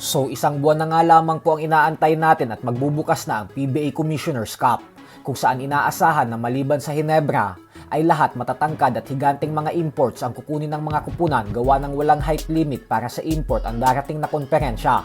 So isang buwan na nga lamang po ang inaantay natin at magbubukas na ang PBA Commissioner's Cup, kung saan inaasahan na maliban sa Hinebra ay lahat matatangkad at higanting mga imports ang kukunin ng mga kupunan gawa ng walang height limit para sa import ang darating na konferensya.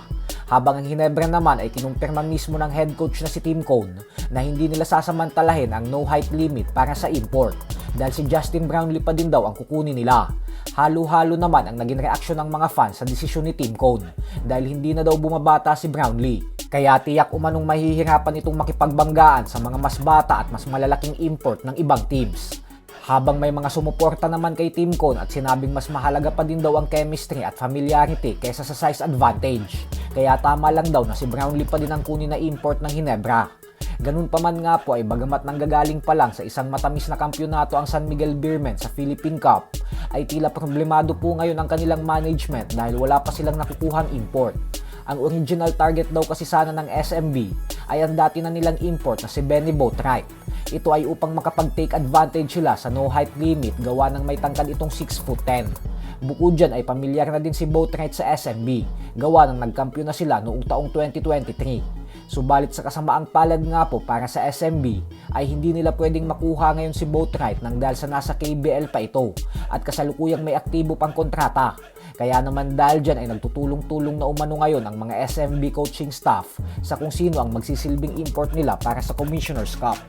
Habang ang Hinebra naman ay kinumpirma mismo ng head coach na si Tim Cone na hindi nila sasamantalahin ang no height limit para sa import dahil si Justin Brownlee pa din daw ang kukunin nila. Halo-halo naman ang naging reaksyon ng mga fans sa desisyon ni Tim Cone dahil hindi na daw bumabata si Brownlee. Kaya tiyak umanong mahihirapan itong makipagbanggaan sa mga mas bata at mas malalaking import ng ibang teams. Habang may mga sumuporta naman kay Tim Cone at sinabing mas mahalaga pa din daw ang chemistry at familiarity kaysa sa size advantage. Kaya tama lang daw na si Brownlee pa din ang kunin na import ng Hinebra. Ganun pa man nga po ay bagamat nanggagaling pa lang sa isang matamis na kampyonato ang San Miguel Beermen sa Philippine Cup, ay tila problemado po ngayon ang kanilang management dahil wala pa silang nakukuhang import. Ang original target daw kasi sana ng SMB ay ang dati na nilang import na si Benny Boatwright. Ito ay upang makapag-take advantage sila sa no height limit gawa ng may tangkad itong 6'10". Bukod dyan ay pamilyar na din si Boatwright sa SMB gawa ng nagkampyon na sila noong taong 2023. Subalit sa kasamaang palad nga po para sa SMB ay hindi nila pwedeng makuha ngayon si Boatwright nang dahil sa nasa KBL pa ito at kasalukuyang may aktibo pang kontrata. Kaya naman dahil dyan ay nagtutulong-tulong na umano ngayon ang mga SMB coaching staff sa kung sino ang magsisilbing import nila para sa Commissioner's Cup.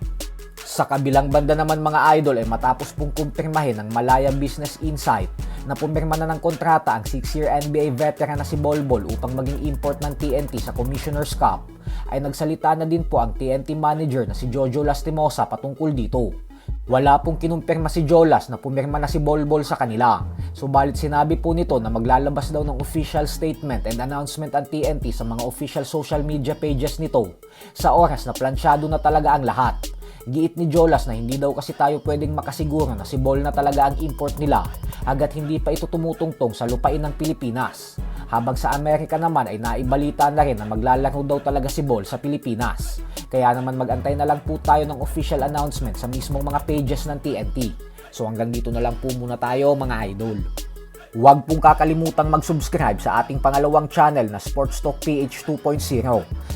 Sa kabilang banda naman mga idol ay matapos pong kumpirmahin ng Malaya Business Insight na pumirma na ng kontrata ang 6-year NBA veteran na si Bolbol upang maging import ng TNT sa Commissioner's Cup, ay nagsalita na din po ang TNT manager na si Jojo Lastimosa patungkol dito. Wala pong kinumpirma si Jolas na pumirma na si Bolbol sa kanila. Subalit sinabi po nito na maglalabas daw ng official statement and announcement ang TNT sa mga official social media pages nito sa oras na plansyado na talaga ang lahat. Giit ni Jolas na hindi daw kasi tayo pwedeng makasiguro na si Bol na talaga ang import nila hangga't hindi pa ito tumutungtong sa lupain ng Pilipinas. Habang sa Amerika naman ay naibalita na rin na maglalaro daw talaga si Bol sa Pilipinas. Kaya naman magantay na lang po tayo ng official announcement sa mismong mga pages ng TNT. So hanggang dito na lang po muna tayo mga idol. Huwag pong kakalimutang mag-subscribe sa ating pangalawang channel na Sports Talk PH 2.0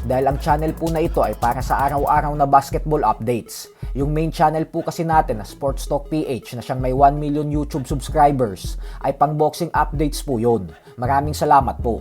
dahil ang channel po na ito ay para sa araw-araw na basketball updates. Yung main channel po kasi natin na Sports Talk PH na siyang may 1 million YouTube subscribers ay pang boxing updates po yun. Maraming salamat po.